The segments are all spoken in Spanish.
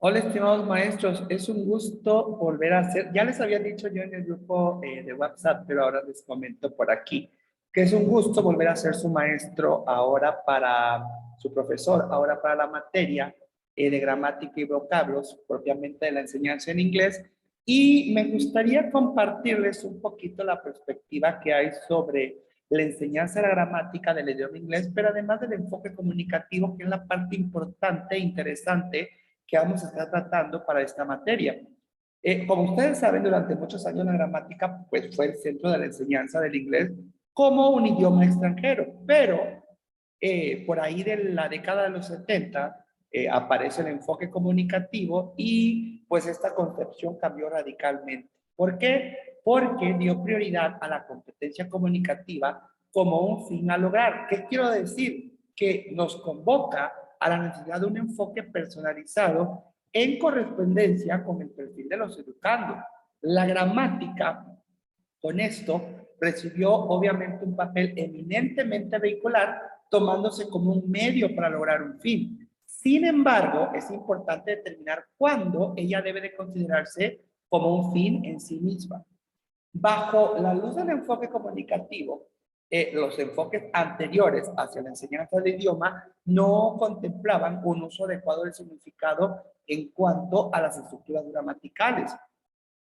Hola, estimados maestros, es un gusto volver a hacer, ya les había dicho yo en el grupo de WhatsApp, pero ahora les comento por aquí, que es un gusto volver a ser su maestro ahora para su profesor, ahora para la materia de gramática y vocablos, propiamente de la enseñanza en inglés, y me gustaría compartirles un poquito la perspectiva que hay sobre la enseñanza de la gramática del idioma inglés, pero además del enfoque comunicativo, que es la parte importante e interesante que vamos a estar tratando para esta materia. Como ustedes saben, durante muchos años la gramática pues, fue el centro de la enseñanza del inglés como un idioma extranjero, pero por ahí de la década de los 70 aparece el enfoque comunicativo y pues esta concepción cambió radicalmente. ¿Por qué? Porque dio prioridad a la competencia comunicativa como un fin a lograr. ¿Qué quiero decir? Que nos convoca a la necesidad de un enfoque personalizado en correspondencia con el perfil de los educandos. La gramática, con esto, recibió obviamente un papel eminentemente vehicular, tomándose como un medio para lograr un fin. Sin embargo, es importante determinar cuándo ella debe de considerarse como un fin en sí misma. Bajo la luz del enfoque comunicativo, los enfoques anteriores hacia la enseñanza del idioma no contemplaban un uso adecuado del significado en cuanto a las estructuras gramaticales.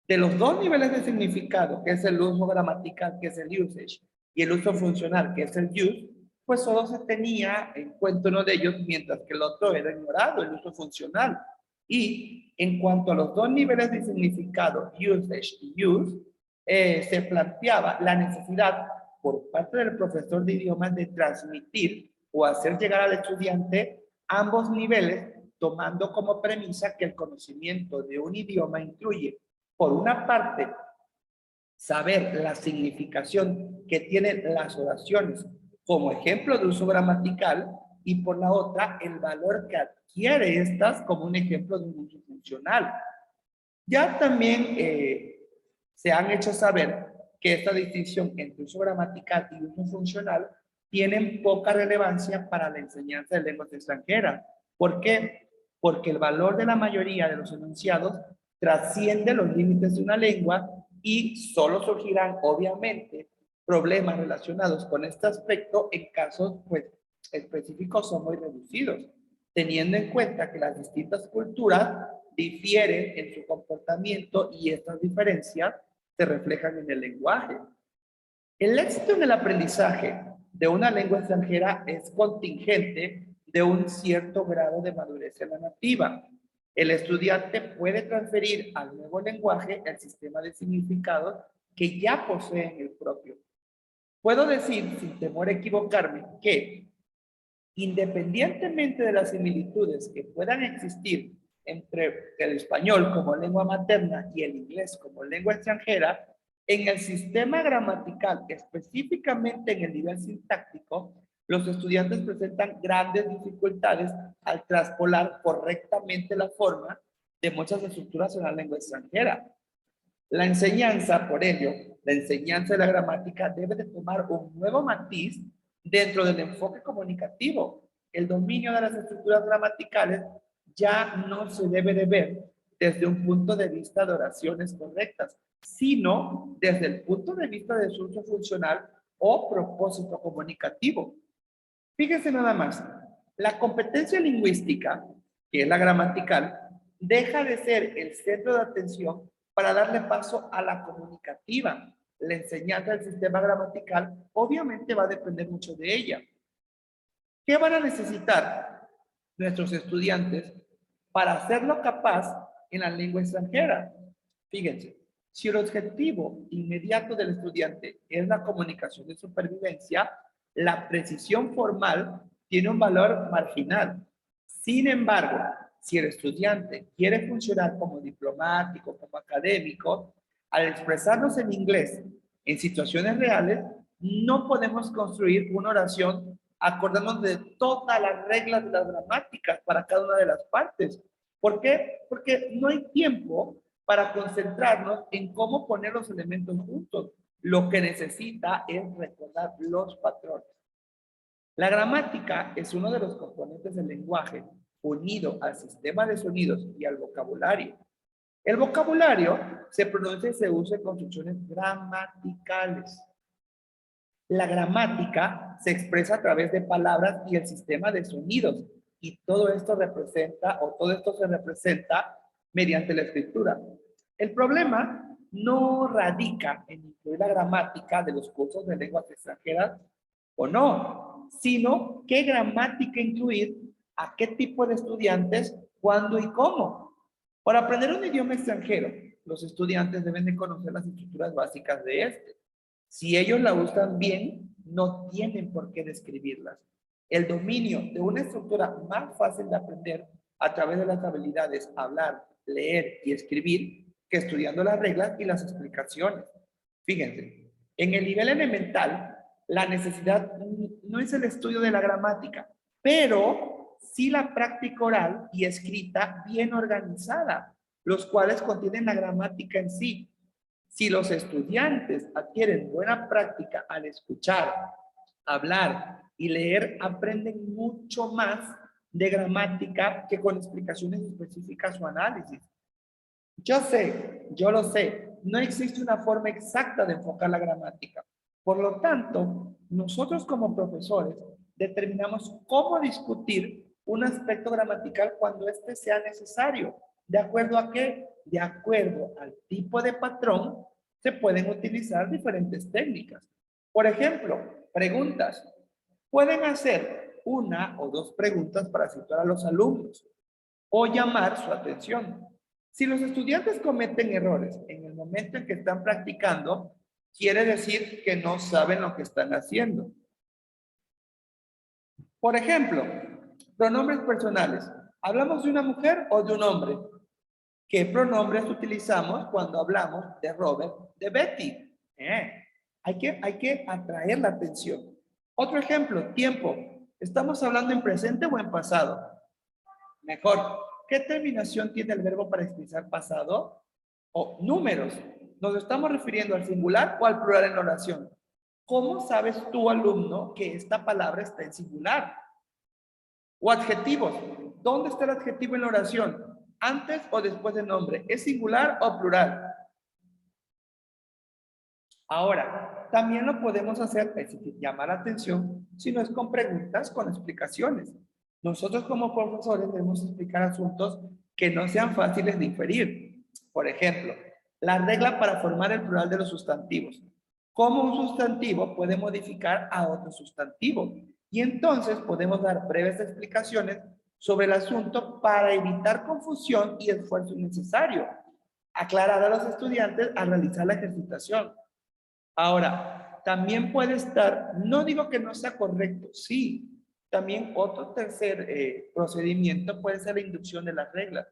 De los dos niveles de significado, que es el uso gramatical, que es el usage, y el uso funcional, que es el use, pues solo se tenía en cuenta uno de ellos, mientras que el otro era ignorado, el uso funcional. Y en cuanto a los dos niveles de significado, usage y use, se planteaba la necesidad por parte del profesor de idiomas de transmitir o hacer llegar al estudiante ambos niveles, tomando como premisa que el conocimiento de un idioma incluye, por una parte, saber la significación que tienen las oraciones como ejemplo de uso gramatical y por la otra, el valor que adquiere estas como un ejemplo de un uso funcional. Ya también se han hecho saber que esta distinción entre uso gramatical y uso funcional tienen poca relevancia para la enseñanza de lenguas extranjeras. ¿Por qué? Porque el valor de la mayoría de los enunciados trasciende los límites de una lengua y solo surgirán, obviamente, problemas relacionados con este aspecto en casos pues, específicos son muy reducidos, teniendo en cuenta que las distintas culturas difieren en su comportamiento y estas diferencias se reflejan en el lenguaje. El éxito en el aprendizaje de una lengua extranjera es contingente de un cierto grado de madurez en la nativa. El estudiante puede transferir al nuevo lenguaje el sistema de significados que ya posee en el propio. Puedo decir, sin temor a equivocarme, que independientemente de las similitudes que puedan existir entre el español como lengua materna y el inglés como lengua extranjera, en el sistema gramatical, específicamente en el nivel sintáctico, los estudiantes presentan grandes dificultades al traspolar correctamente la forma de muchas estructuras en la lengua extranjera. La enseñanza, por ello, la enseñanza de la gramática debe de tomar un nuevo matiz dentro del enfoque comunicativo. El dominio de las estructuras gramaticales ya no se debe de ver desde un punto de vista de oraciones correctas, sino desde el punto de vista de su uso funcional o propósito comunicativo. Fíjense nada más, la competencia lingüística, que es la gramatical, deja de ser el centro de atención para darle paso a la comunicativa. La enseñanza del sistema gramatical obviamente va a depender mucho de ella. ¿Qué van a necesitar nuestros estudiantes para hacerlo capaz en la lengua extranjera? Fíjense, si el objetivo inmediato del estudiante es la comunicación de supervivencia, la precisión formal tiene un valor marginal. Sin embargo, si el estudiante quiere funcionar como diplomático, como académico, al expresarnos en inglés en situaciones reales, no podemos construir una oración acordándonos de todas las reglas de las gramáticas para cada una de las partes. ¿Por qué? Porque no hay tiempo para concentrarnos en cómo poner los elementos juntos. Lo que necesita es recordar los patrones. La gramática es uno de los componentes del lenguaje unido al sistema de sonidos y al vocabulario. El vocabulario se pronuncia y se usa en construcciones gramaticales. La gramática se expresa a través de palabras y el sistema de sonidos, y todo esto se representa mediante la escritura. El problema no radica en incluir la gramática de los cursos de lenguas extranjeras o no, sino qué gramática incluir, a qué tipo de estudiantes, cuándo y cómo. Para aprender un idioma extranjero, los estudiantes deben de conocer las estructuras básicas de este. Si ellos la usan bien, no tienen por qué describirlas. El dominio de una estructura más fácil de aprender a través de las habilidades hablar, leer y escribir que estudiando las reglas y las explicaciones. Fíjense, en el nivel elemental, la necesidad no es el estudio de la gramática, pero sí la práctica oral y escrita bien organizada, los cuales contienen la gramática en sí. Si los estudiantes adquieren buena práctica al escuchar, hablar y leer, aprenden mucho más de gramática que con explicaciones específicas o análisis. Yo lo sé, no existe una forma exacta de enfocar la gramática. Por lo tanto, nosotros como profesores determinamos cómo discutir un aspecto gramatical cuando éste sea necesario. ¿De acuerdo a qué? De acuerdo al tipo de patrón, se pueden utilizar diferentes técnicas. Por ejemplo, preguntas. Pueden hacer una o dos preguntas para situar a los alumnos o llamar su atención. Si los estudiantes cometen errores en el momento en que están practicando, quiere decir que no saben lo que están haciendo. Por ejemplo, pronombres personales. ¿Hablamos de una mujer o de un hombre? ¿Qué pronombres utilizamos cuando hablamos de Robert, de Betty? Hay que atraer la atención. Otro ejemplo, tiempo. ¿Estamos hablando en presente o en pasado? Mejor, ¿qué terminación tiene el verbo para expresar pasado? O números. ¿Nos estamos refiriendo al singular o al plural en la oración? ¿Cómo sabes tú, alumno, que esta palabra está en singular? O adjetivos. ¿Dónde está el adjetivo en la oración? ¿Antes o después del nombre? ¿Es singular o plural? Ahora, también lo podemos hacer, es decir, llamar la atención, si no es con preguntas, con explicaciones. Nosotros como profesores debemos explicar asuntos que no sean fáciles de inferir. Por ejemplo, la regla para formar el plural de los sustantivos. ¿Cómo un sustantivo puede modificar a otro sustantivo? Y entonces podemos dar breves explicaciones sobre el asunto para evitar confusión y esfuerzo innecesario. Aclarar a los estudiantes al realizar la ejercitación. Ahora, también puede estar, no digo que no sea correcto, sí, también otro tercer procedimiento puede ser la inducción de las reglas.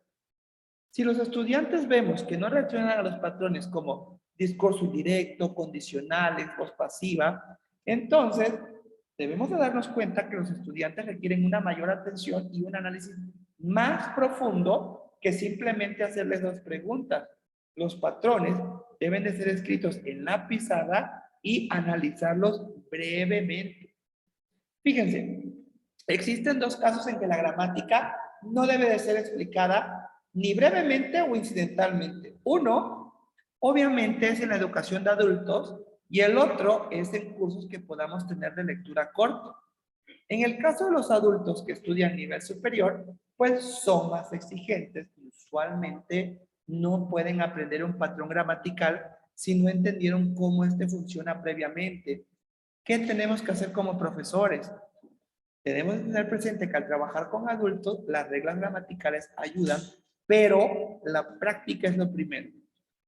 Si los estudiantes vemos que no reaccionan a los patrones como discurso indirecto, condicionales, voz pasiva, entonces debemos de darnos cuenta que los estudiantes requieren una mayor atención y un análisis más profundo que simplemente hacerles dos preguntas. Los patrones deben de ser escritos en la pizarra y analizarlos brevemente. Fíjense, existen dos casos en que la gramática no debe de ser explicada ni brevemente o incidentalmente. Uno, obviamente, es en la educación de adultos y el otro es en cursos que podamos tener de lectura corta. En el caso de los adultos que estudian nivel superior, pues son más exigentes y usualmente no pueden aprender un patrón gramatical si no entendieron cómo este funciona previamente. ¿Qué tenemos que hacer como profesores? Tenemos que tener presente que al trabajar con adultos, las reglas gramaticales ayudan, pero la práctica es lo primero.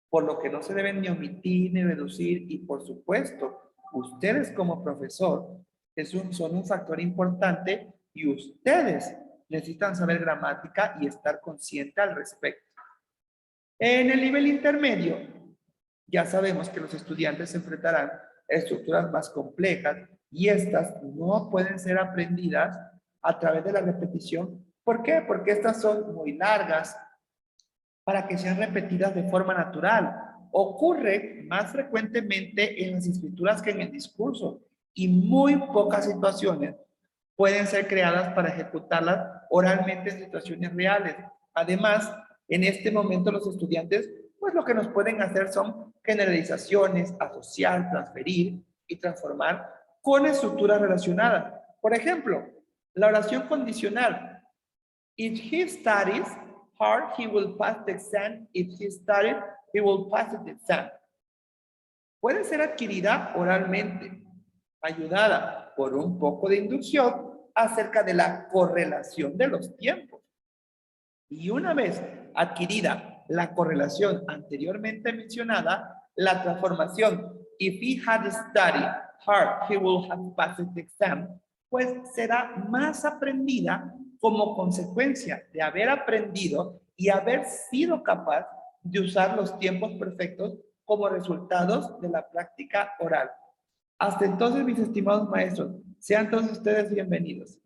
Por lo que no se deben ni omitir ni reducir y por supuesto, ustedes como profesor son un factor importante y ustedes necesitan saber gramática y estar consciente al respecto. En el nivel intermedio, ya sabemos que los estudiantes se enfrentarán a estructuras más complejas y estas no pueden ser aprendidas a través de la repetición. ¿Por qué? Porque estas son muy largas para que sean repetidas de forma natural. Ocurre más frecuentemente en las escrituras que en el discurso y muy pocas situaciones pueden ser creadas para ejecutarlas oralmente en situaciones reales. Además, en este momento los estudiantes, pues lo que nos pueden hacer son generalizaciones, asociar, transferir y transformar con estructuras relacionadas. Por ejemplo, la oración condicional. If he studies hard, he will pass the exam. If he studied, he will pass the exam. Puede ser adquirida oralmente, ayudada por un poco de inducción acerca de la correlación de los tiempos. Y una vez adquirida la correlación anteriormente mencionada, la transformación if he had studied hard, he will have passed the exam, pues será más aprendida como consecuencia de haber aprendido y haber sido capaz de usar los tiempos perfectos como resultados de la práctica oral. Hasta entonces, mis estimados maestros, sean todos ustedes bienvenidos.